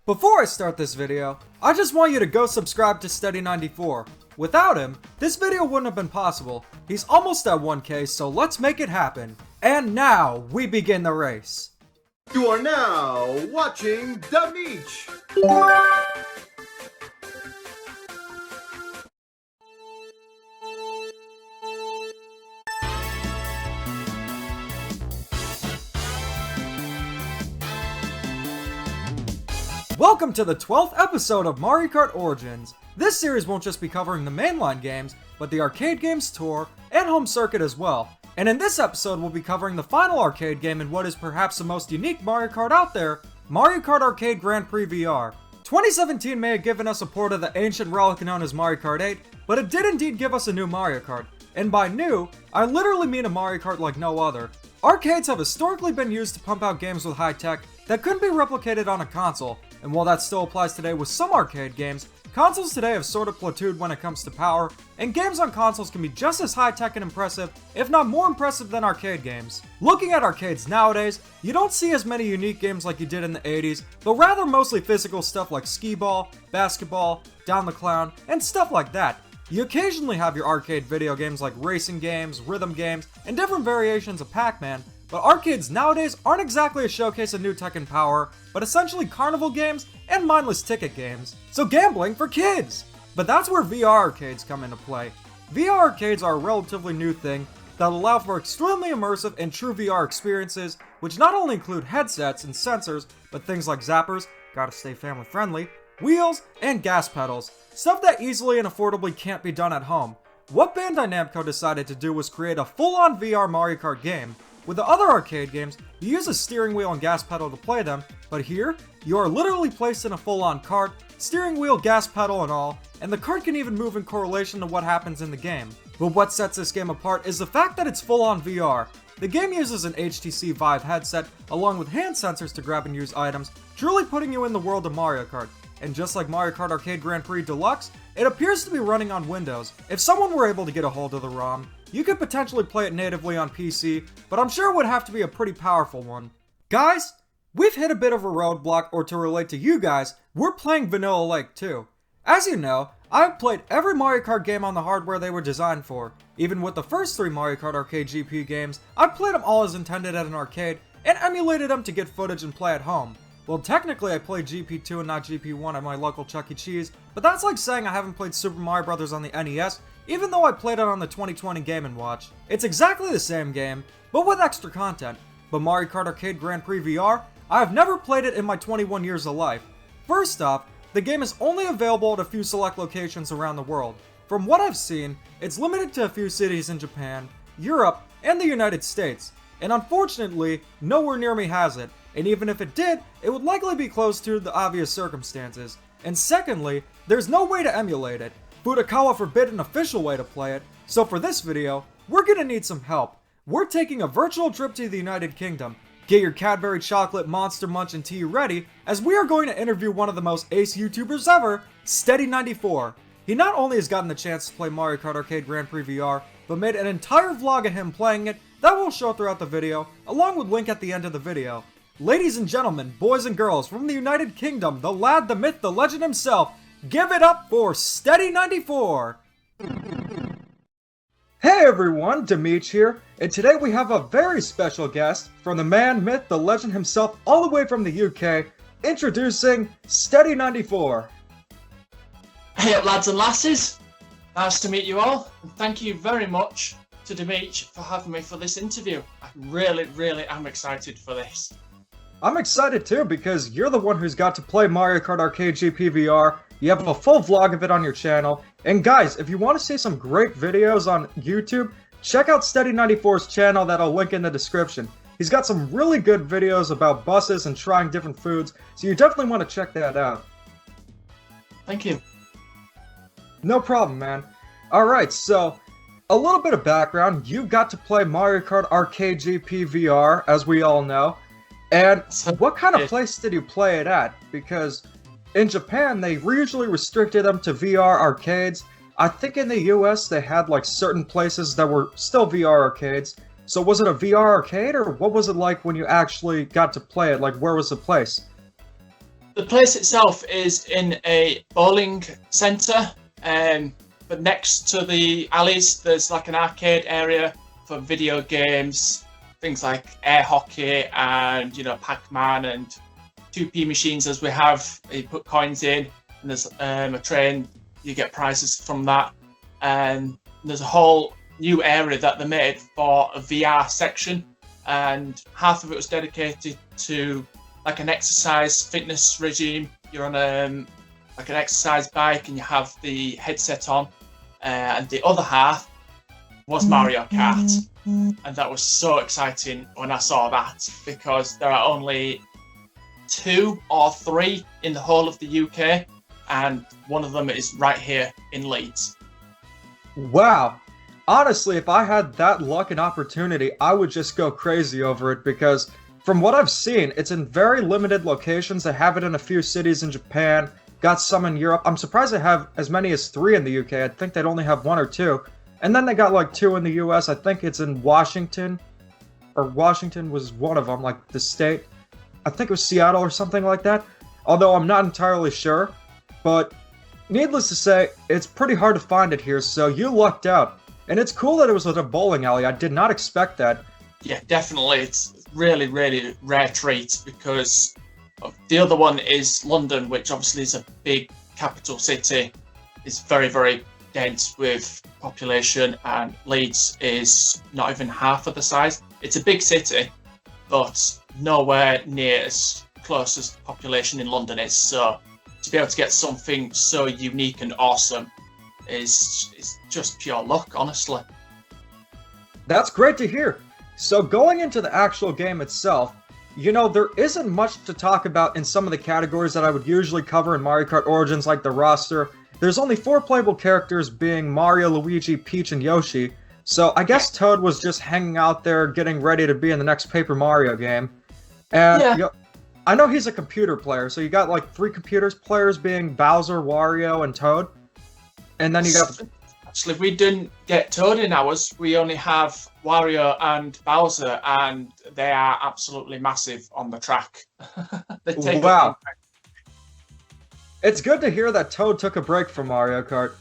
Before I start this video, I just want you to go subscribe to Steady94. Without him, this video wouldn't have been possible. He's almost at 1K, so let's make it happen. And now, we begin the race. You are now watching The Beach. Welcome to the 12th episode of Mario Kart Origins. This series won't just be covering the mainline games, but the arcade games tour and home circuit as well. And in this episode, we'll be covering the final arcade game in what is perhaps the most unique Mario Kart out there, Mario Kart Arcade Grand Prix VR. 2017 may have given us a port of the ancient relic known as Mario Kart 8, but it did indeed give us a new Mario Kart. And by new, I literally mean a Mario Kart like no other. Arcades have historically been used to pump out games with high tech that couldn't be replicated on a console, and while that still applies today with some arcade games, consoles today have sort of plateaued when it comes to power, and games on consoles can be just as high-tech and impressive, if not more impressive than arcade games. Looking at arcades nowadays, you don't see as many unique games like you did in the 80s, but rather mostly physical stuff like skee-ball, basketball, Down the Clown, and stuff like that. You occasionally have your arcade video games like racing games, rhythm games, and different variations of Pac-Man, but arcades nowadays aren't exactly a showcase of new tech and power, but essentially carnival games and mindless ticket games. So gambling for kids! But that's where VR arcades come into play. VR arcades are a relatively new thing that allow for extremely immersive and true VR experiences, which not only include headsets and sensors, but things like zappers, gotta stay family friendly, wheels, and gas pedals. Stuff that easily and affordably can't be done at home. What Bandai Namco decided to do was create a full-on VR Mario Kart game. With the other arcade games, you use a steering wheel and gas pedal to play them, but here, you are literally placed in a full-on kart, steering wheel, gas pedal and all, and the kart can even move in correlation to what happens in the game. But what sets this game apart is the fact that it's full-on VR. The game uses an HTC Vive headset, along with hand sensors to grab and use items, truly putting you in the world of Mario Kart. And just like Mario Kart Arcade Grand Prix Deluxe, it appears to be running on Windows. If someone were able to get a hold of the ROM, you could potentially play it natively on PC, but I'm sure it would have to be a pretty powerful one. Guys, we've hit a bit of a roadblock, or to relate to you guys, we're playing Vanilla Lake too. As you know, I've played every Mario Kart game on the hardware they were designed for. Even with the first 3 Mario Kart Arcade GP games, I've played them all as intended at an arcade, and emulated them to get footage and play at home. Well, technically I played GP2 and not GP1 at my local Chuck E. Cheese, but that's like saying I haven't played Super Mario Bros. On the NES, even though I played it on the 2020 Game & Watch. It's exactly the same game, but with extra content. But Mario Kart Arcade Grand Prix VR, I have never played it in my 21 years of life. First off, the game is only available at a few select locations around the world. From what I've seen, it's limited to a few cities in Japan, Europe, and the United States. And unfortunately, nowhere near me has it. And even if it did, it would likely be close to the obvious circumstances. And secondly, there's no way to emulate it. Fudakawa forbid an official way to play it, so for this video, we're gonna need some help. We're taking a virtual trip to the United Kingdom. Get your Cadbury Chocolate Monster Munch and tea ready, as we are going to interview one of the most ace YouTubers ever, Steady94. He not only has gotten the chance to play Mario Kart Arcade Grand Prix VR, but made an entire vlog of him playing it that will show throughout the video, along with link at the end of the video. Ladies and gentlemen, boys and girls, from the United Kingdom, the lad, the myth, the legend himself, give it up for Steady94! Hey everyone, Demeech here, and today we have a very special guest from the man, myth, the legend himself, all the way from the UK, introducing Steady94. Hey up lads and lasses, nice to meet you all, and thank you very much to Demeech for having me for this interview. I really am excited for this. I'm excited too, because you're the one who's got to play Mario Kart Arcade GP VR. You have a full vlog of it on your channel. And guys, if you want to see some great videos on YouTube, check out Steady94's channel that I'll link in the description. He's got some really good videos about buses and trying different foods, so you definitely want to check that out. Thank you. No problem, man. Alright, so a little bit of background. You got to play Mario Kart Arcade GP VR, as we all know. And what kind of place did you play it at? Because in Japan, they usually restricted them to VR arcades. I think in the US, they had like certain places that were still VR arcades. So was it a VR arcade, or what was it like when you actually got to play it? Like, where was the place? The place itself is in a bowling centre, but next to the alleys, there's like an arcade area for video games, things like air hockey and, Pac-Man and 2p machines as we have. You put coins in, and there's a train, you get prizes from that. And there's a whole new area that they made for a VR section, and half of it was dedicated to like an exercise fitness regime. You're on like an exercise bike and you have the headset on, and the other half was Mario Kart, and that was so exciting when I saw that, because there are only 2 or 3 in the whole of the UK, and one of them is right here in Leeds. Wow. Honestly, if I had that luck and opportunity, I would just go crazy over it, because from what I've seen, it's in very limited locations. They have it in a few cities in Japan, got some in Europe. I'm surprised they have as many as 3 in the UK. I think they'd only have 1 or 2. And then they got like 2 in the US. I think it's in Washington, or Washington was one of them, like the state. I think it was Seattle or something like that, although I'm not entirely sure. But needless to say, it's pretty hard to find it here, so you lucked out. And it's cool that it was at a bowling alley. I did not expect that. Yeah, definitely. It's really, really rare treat, because the other one is London, which obviously is a big capital city. It's very, very dense with population, and Leeds is not even half of the size. It's a big city, but nowhere near as close as the population in London is. So to be able to get something so unique and awesome is just pure luck, honestly. That's great to hear. So going into the actual game itself, there isn't much to talk about in some of the categories that I would usually cover in Mario Kart Origins, like the roster. There's only 4 playable characters, being Mario, Luigi, Peach, and Yoshi. So I guess Toad was just hanging out there getting ready to be in the next Paper Mario game. And I know he's a computer player, so you got like 3 players being Bowser, Wario, and Toad. And then you got... Actually, we didn't get Toad in ours. We only have Wario and Bowser, and they are absolutely massive on the track. They take wow. It's good to hear that Toad took a break from Mario Kart.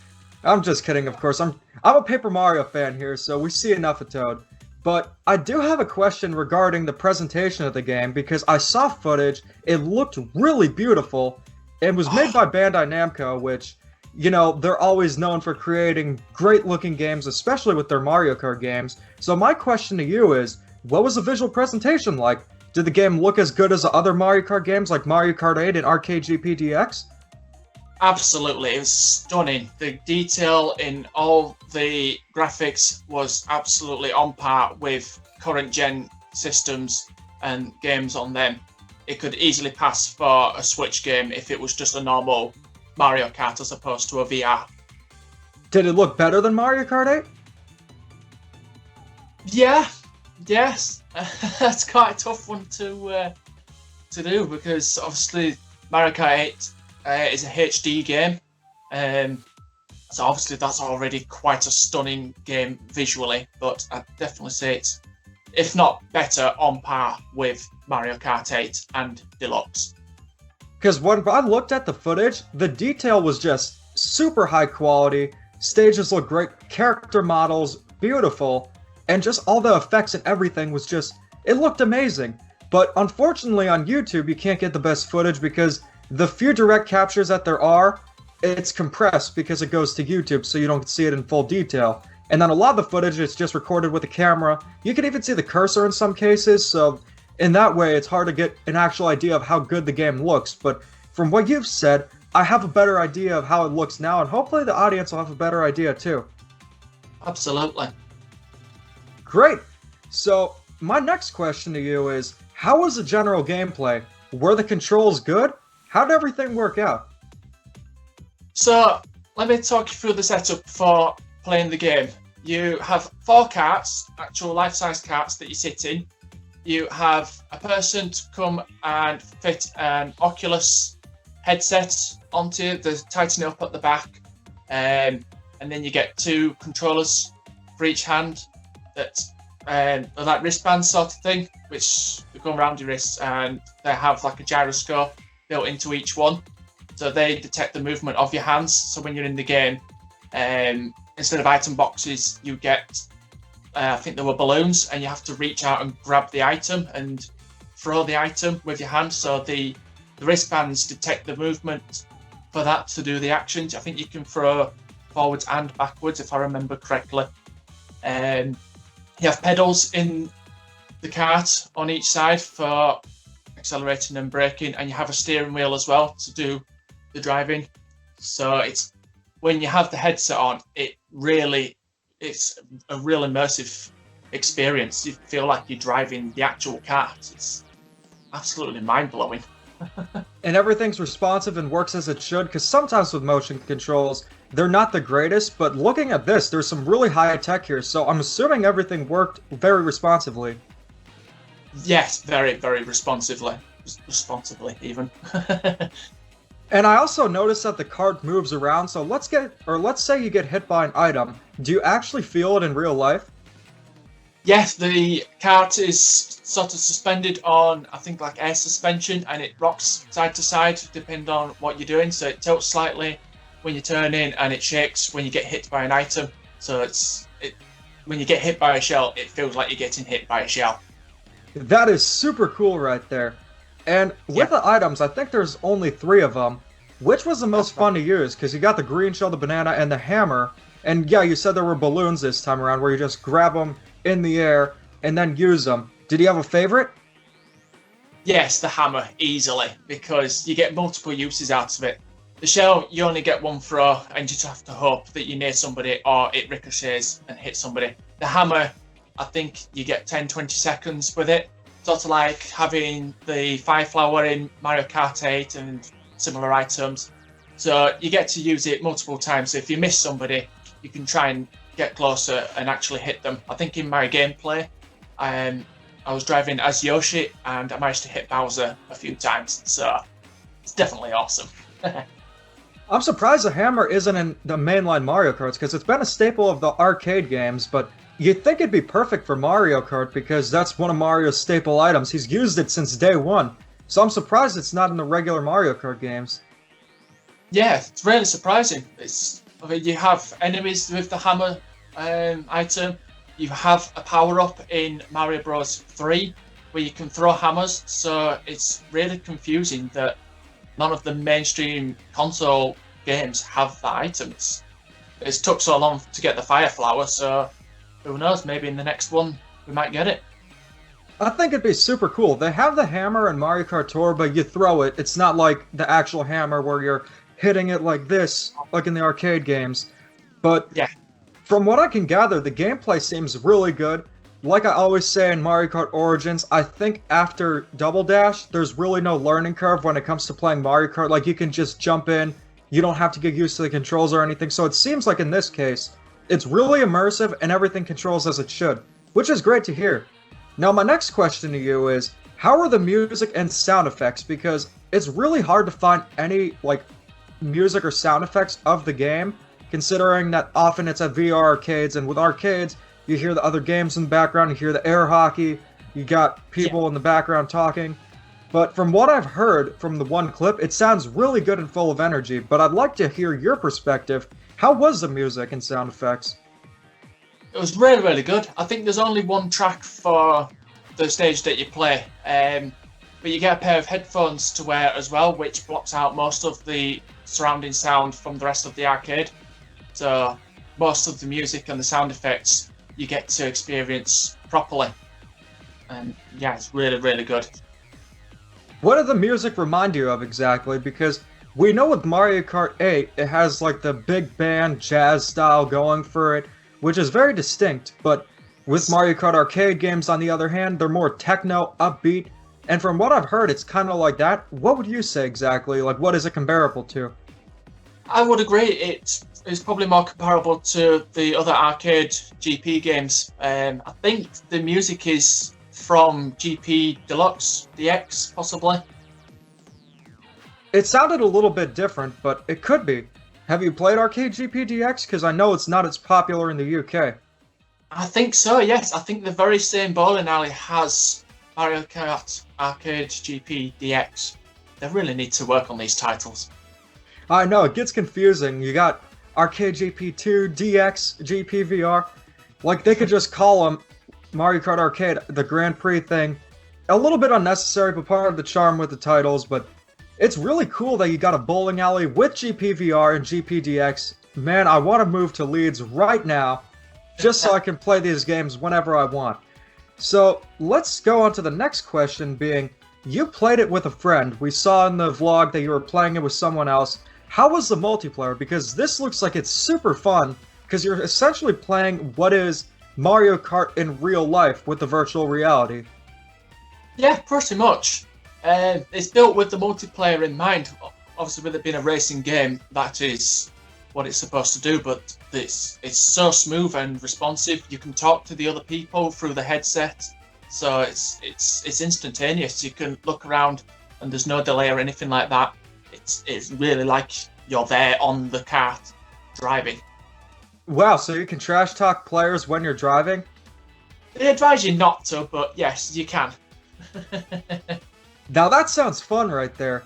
I'm just kidding, of course. I'm a Paper Mario fan here, so we see enough of Toad. But I do have a question regarding the presentation of the game, because I saw footage, it looked really beautiful. It was made by Bandai Namco, which, they're always known for creating great-looking games, especially with their Mario Kart games. So my question to you is, what was the visual presentation like? Did the game look as good as the other Mario Kart games, like Mario Kart 8 and Arcade GP DX? Absolutely, it was stunning. The detail in all the graphics was absolutely on par with current gen systems and games on them. It could easily pass for a Switch game if it was just a normal Mario Kart as opposed to a VR. Did it look better than Mario Kart 8? Yes. That's quite a tough one to do, because obviously Mario Kart 8 is a HD game, so obviously that's already quite a stunning game visually, but I'd definitely say it's, if not better, on par with Mario Kart 8 and Deluxe. Because when I looked at the footage, the detail was just super high quality, stages look great, character models, beautiful, and just all the effects and everything was just, it looked amazing. But unfortunately on YouTube you can't get the best footage, because the few direct captures that there are, it's compressed because it goes to YouTube, so you don't see it in full detail. And then a lot of the footage is just recorded with a camera. You can even see the cursor in some cases, so in that way it's hard to get an actual idea of how good the game looks. But from what you've said, I have a better idea of how it looks now, and hopefully the audience will have a better idea too. Absolutely. Great! So, my next question to you is, how was the general gameplay? Were the controls good? How did everything work out? So, let me talk you through the setup for playing the game. You have 4 carts, actual life-size carts that you sit in. You have a person to come and fit an Oculus headset onto you, they tighten it up at the back, and then you get 2 controllers for each hand that are like wristbands sort of thing, which go around your wrists, and they have like a gyroscope built into each one. So they detect the movement of your hands. So when you're in the game, instead of item boxes, you get, I think there were balloons, and you have to reach out and grab the item and throw the item with your hand. So the wristbands detect the movement for that to do the actions. I think you can throw forwards and backwards, if I remember correctly. You have pedals in the kart on each side for accelerating and braking, and you have a steering wheel as well to do the driving. So it's when you have the headset on, it's a real immersive experience. You feel like you're driving the actual kart. It's absolutely mind-blowing. And everything's responsive and works as it should, because sometimes with motion controls, they're not the greatest, but looking at this, there's some really high tech here, so I'm assuming everything worked very responsively. Yes, very, very responsively even. And I also noticed that the cart moves around, so let's say you get hit by an item. Do you actually feel it in real life? Yes, the cart is sort of suspended on, I think, like air suspension, and it rocks side to side depending on what you're doing. So it tilts slightly when you turn in, and it shakes when you get hit by an item. So when you get hit by a shell, it feels like you're getting hit by a shell. That is super cool right there. And with the items, I think there's only 3 of them. Which was the most fun to use? Because you got the green shell, the banana, and the hammer. And yeah, you said there were balloons this time around where you just grab them in the air and then use them. Did you have a favorite? Yes, the hammer, easily, because you get multiple uses out of it. The shell, you only get one throw, and you just have to hope that you're near somebody or it ricochets and hits somebody. The hammer, I think you get 10-20 seconds with it. Sort of like having the fire flower in Mario Kart 8 and similar items. So you get to use it multiple times. So if you miss somebody, you can try and get closer and actually hit them. I think in my gameplay, I was driving as Yoshi, and I managed to hit Bowser a few times. So it's definitely awesome. I'm surprised the hammer isn't in the mainline Mario Karts, because it's been a staple of the arcade games, but you'd think it'd be perfect for Mario Kart, because that's one of Mario's staple items. He's used it since day one, so I'm surprised it's not in the regular Mario Kart games. Yeah, it's really surprising. You have enemies with the hammer item. You have a power-up in Mario Bros. 3 where you can throw hammers, so it's really confusing that none of the mainstream console games have that item. It's took so long to get the fire flower, so who knows, maybe in the next one we might get it. I think it'd be super cool. They have the hammer in Mario Kart Tour, but you throw it. It's not like the actual hammer where you're hitting it like this, like in the arcade games. But yeah, from what I can gather, the gameplay seems really good. Like I always say in Mario Kart Origins, I think after Double Dash, there's really no learning curve when it comes to playing Mario Kart. Like, you can just jump in, you don't have to get used to the controls or anything. So it seems like in this case, it's really immersive and everything controls as it should, which is great to hear. Now, my next question to you is, how are the music and sound effects? Because it's really hard to find any, like, music or sound effects of the game, considering that often it's at VR arcades, and with arcades, you hear the other games in the background, you hear the air hockey, you got people in the background talking. But from what I've heard from the one clip, it sounds really good and full of energy, but I'd like to hear your perspective. How was the music and sound effects? It was really, really good. I think there's only one track for the stage that you play, but you get a pair of headphones to wear as well, which blocks out most of the surrounding sound from the rest of the arcade. So most of the music and the sound effects you get to experience properly. And yeah, it's really, really good. What did the music remind you of exactly? Because we know with Mario Kart 8, it has like the big band jazz style going for it, which is very distinct, but with Mario Kart arcade games, on the other hand, they're more techno, upbeat, and from what I've heard, it's kind of like that. What would you say exactly? Like, what is it comparable to? I would agree. It is probably more comparable to the other arcade GP games. I think the music is from GP Deluxe DX, possibly. It sounded a little bit different, but it could be. Have you played Arcade GP DX? Because I know it's not as popular in the UK. I think so, yes. I think the very same bowling alley has Mario Kart Arcade GP DX. They really need to work on these titles. I know, it gets confusing. You got Arcade GP2, DX, GP VR. Like, they could just call them Mario Kart Arcade, the Grand Prix thing. A little bit unnecessary, but part of the charm with the titles, but it's really cool that you got a bowling alley with GP VR and GP DX. Man, I want to move to Leeds right now, just so I can play these games whenever I want. So, let's go on to the next question being, you played it with a friend. We saw in the vlog that you were playing it with someone else. How was the multiplayer? Because this looks like it's super fun, because you're essentially playing what is Mario Kart in real life with the virtual reality. Yeah, pretty much. It's built with the multiplayer in mind. Obviously, with it being a racing game, that is what it's supposed to do, but it's so smooth and responsive. You can talk to the other people through the headset, so it's instantaneous. You can look around and there's no delay or anything like that. It's really like you're there on the kart driving. Wow, so you can trash talk players when you're driving? They advise you not to, but yes, you can. Now that sounds fun right there.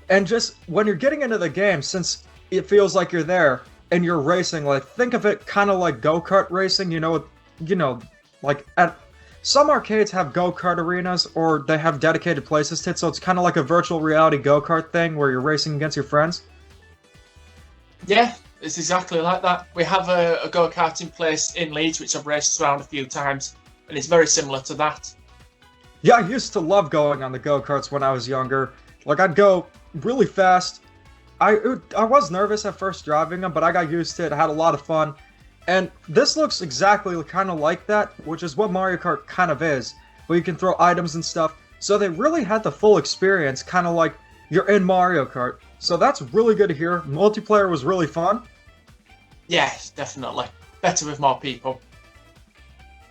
And just when you're getting into the game, since it feels like you're there and you're racing, like think of it kind of like go-kart racing, you know, like at some arcades have go-kart arenas or they have dedicated places to it, so it's kind of like a virtual reality go-kart thing where you're racing against your friends. Yeah, it's exactly like that. We have a go-karting place in Leeds which I've raced around a few times, and it's very similar to that. Yeah, I used to love going on the go-karts when I was younger. Like, I'd go really fast. I was nervous at first driving them, but I got used to it. I had a lot of fun. And this looks exactly kind of like that, which is what Mario Kart kind of is, where you can throw items and stuff. So they really had the full experience, kind of like you're in Mario Kart. So that's really good to hear. Multiplayer was really fun. Yes, definitely. Better with more people.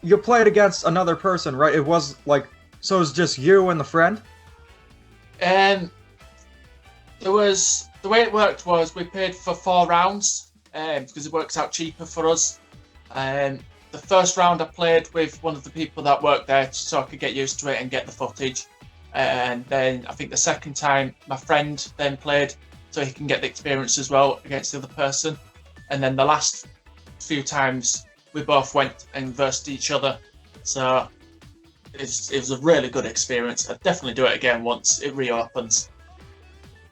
You played against another person, right? It was like, so it was just you and the friend? There was, the way it worked was we paid for 4 rounds, because it works out cheaper for us. The first round I played with one of the people that worked there so I could get used to it and get the footage. And then I think the second time my friend then played so he can get the experience as well against the other person. And then the last few times we both went and versed each other. So it was a really good experience. I'd definitely do it again once it reopens.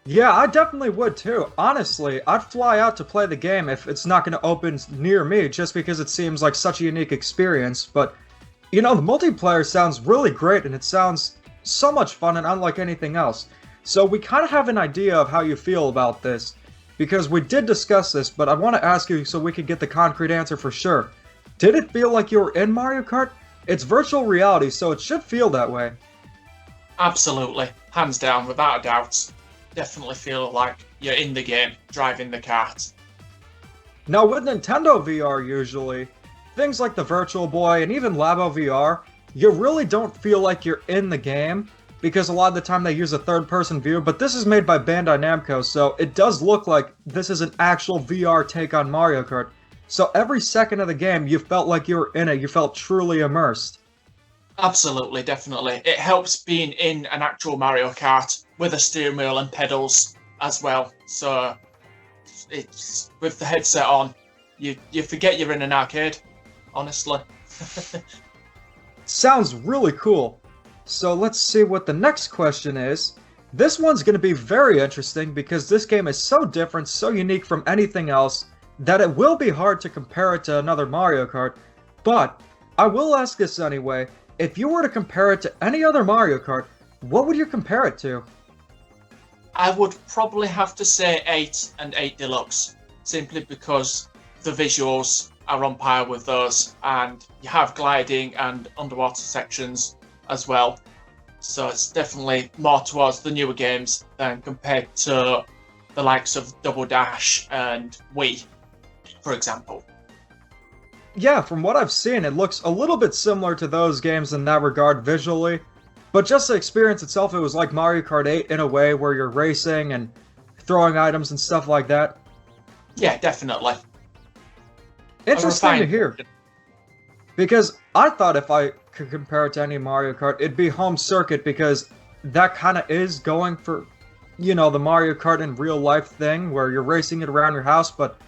Yeah, I definitely would too. Honestly, I'd fly out to play the game if it's not going to open near me, just because it seems like such a unique experience. But, you know, the multiplayer sounds really great, and it sounds so much fun and unlike anything else. So we kind of have an idea of how you feel about this, because we did discuss this, but I want to ask you so we could get the concrete answer for sure. Did it feel like you were in Mario Kart? It's virtual reality, so it should feel that way. Absolutely. Hands down, without a doubt. Definitely feel like you're in the game, driving the kart. Now with Nintendo VR usually, things like the Virtual Boy and even Labo VR, you really don't feel like you're in the game, because a lot of the time they use a third-person view, but this is made by Bandai Namco, so it does look like this is an actual VR take on Mario Kart. So every second of the game, you felt like you were in it, you felt truly immersed. Absolutely, definitely. It helps being in an actual Mario Kart with a steering wheel and pedals as well. So it's with the headset on, you forget you're in an arcade, honestly. Sounds really cool. So let's see what the next question is. This one's going to be very interesting because this game is so different, so unique from anything else, that it will be hard to compare it to another Mario Kart. But I will ask this anyway. If you were to compare it to any other Mario Kart, what would you compare it to? I would probably have to say 8 and 8 Deluxe, simply because the visuals are on par with those, and you have gliding and underwater sections as well. So it's definitely more towards the newer games than compared to the likes of Double Dash and Wii, for example. Yeah, from what I've seen, it looks a little bit similar to those games in that regard visually. But just the experience itself, it was like Mario Kart 8 in a way where you're racing and throwing items and stuff like that. Yeah, definitely. Interesting to hear. Because I thought if I could compare it to any Mario Kart, it'd be Home Circuit, because that kind of is going for the Mario Kart in real life thing where you're racing it around your house, but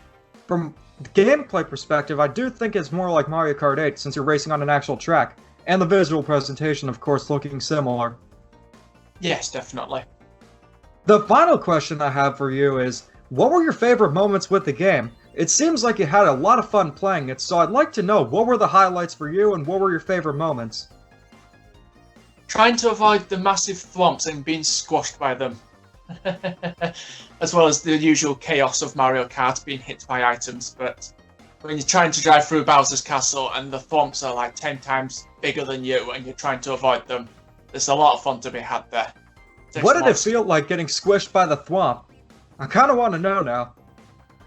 from the gameplay perspective, I do think it's more like Mario Kart 8 since you're racing on an actual track. And the visual presentation, of course, looking similar. Yes, definitely. The final question I have for you is, what were your favorite moments with the game? It seems like you had a lot of fun playing it, so I'd like to know what were the highlights for you and what were your favorite moments? Trying to avoid the massive thwomps and being squashed by them. As well as the usual chaos of Mario Kart being hit by items, but when you're trying to drive through Bowser's castle and the thwomps are like 10 times bigger than you and you're trying to avoid them, there's a lot of fun to be had there. What did it feel like getting squished by the thwomp? I kind of want to know now.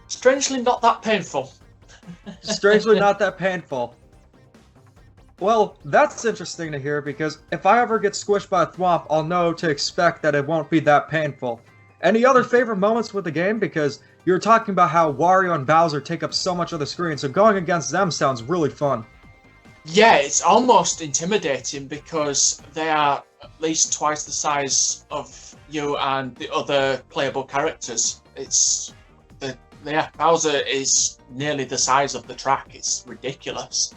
Strangely not that painful. Strangely not that painful. Well, that's interesting to hear because if I ever get squished by a thwomp, I'll know to expect that it won't be that painful. Any other favorite moments with the game? Because you were talking about how Wario and Bowser take up so much of the screen, so going against them sounds really fun. Yeah, it's almost intimidating because they are at least twice the size of you and the other playable characters. Bowser is nearly the size of the track. It's ridiculous.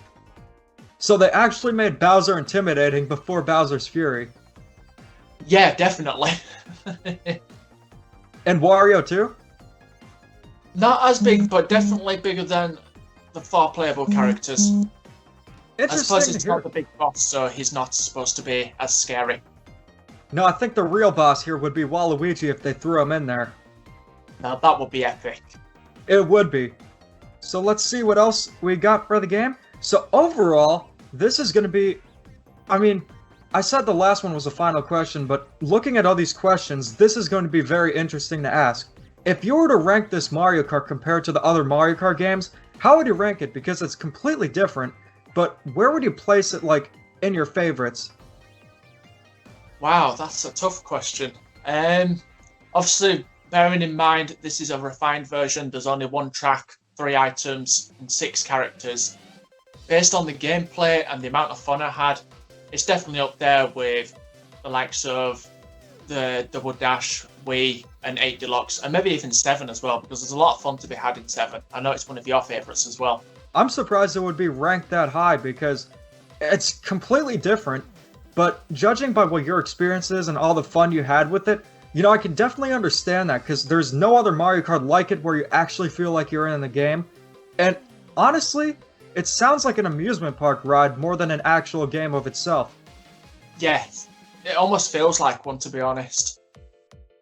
So they actually made Bowser intimidating before Bowser's Fury. Yeah, definitely. And Wario too? Not as big, but definitely bigger than the 4 playable characters. I suppose he's not the big boss, so he's not supposed to be as scary. No, I think the real boss here would be Waluigi if they threw him in there. Now that would be epic. It would be. So let's see what else we got for the game. So overall, this is going to be... I said the last one was a final question, but looking at all these questions, this is going to be very interesting to ask. If you were to rank this Mario Kart compared to the other Mario Kart games, how would you rank it? Because it's completely different, but where would you place it, like, in your favorites? Wow, that's a tough question. Obviously, bearing in mind this is a refined version, there's only 1 track, 3 items, and 6 characters. Based on the gameplay and the amount of fun I had, it's definitely up there with the likes of the Double Dash, Wii, and 8 Deluxe, and maybe even 7 as well, because there's a lot of fun to be had in 7. I know it's one of your favourites as well. I'm surprised it would be ranked that high because it's completely different, but judging by what your experience is and all the fun you had with it, I can definitely understand that because there's no other Mario Kart like it where you actually feel like you're in the game. And honestly, it sounds like an amusement park ride more than an actual game of itself. Yeah, it almost feels like one, to be honest.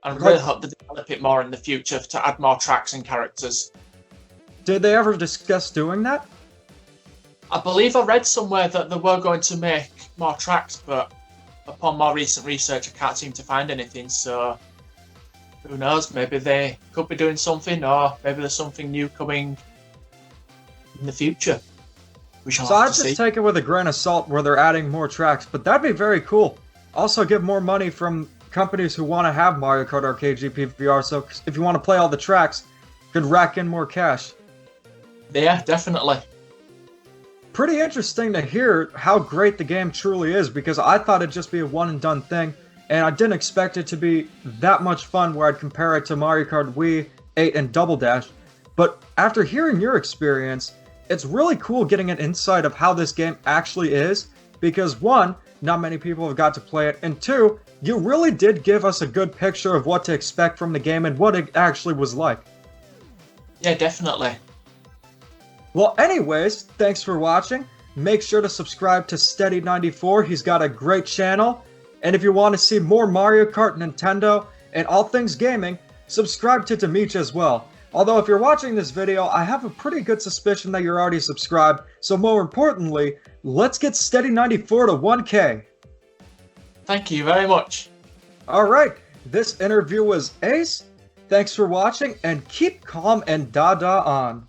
I really hope they develop it more in the future to add more tracks and characters. Did they ever discuss doing that? I believe I read somewhere that they were going to make more tracks, but upon more recent research, I can't seem to find anything, so who knows, maybe they could be doing something, or maybe there's something new coming in the future. We shall So have I'd to just see. take it with a grain of salt where they're adding more tracks, but that'd be very cool. Also give more money from companies who want to have Mario Kart Arcade GP VR, so if you want to play all the tracks, you could rack in more cash. Yeah, definitely. Pretty interesting to hear how great the game truly is, because I thought it'd just be a one-and-done thing, and I didn't expect it to be that much fun where I'd compare it to Mario Kart Wii, 8, and Double Dash. But after hearing your experience, it's really cool getting an insight of how this game actually is, because 1, not many people have got to play it, and 2, you really did give us a good picture of what to expect from the game and what it actually was like. Yeah, definitely. Well, anyways, thanks for watching. Make sure to subscribe to Steady94. He's got a great channel. And if you want to see more Mario Kart, Nintendo, and all things gaming, subscribe to Dimitri as well. Although if you're watching this video, I have a pretty good suspicion that you're already subscribed. So more importantly, let's get Steady94 to 1K. Thank you very much. Alright, this interview was ace. Thanks for watching, and keep calm and Dada on.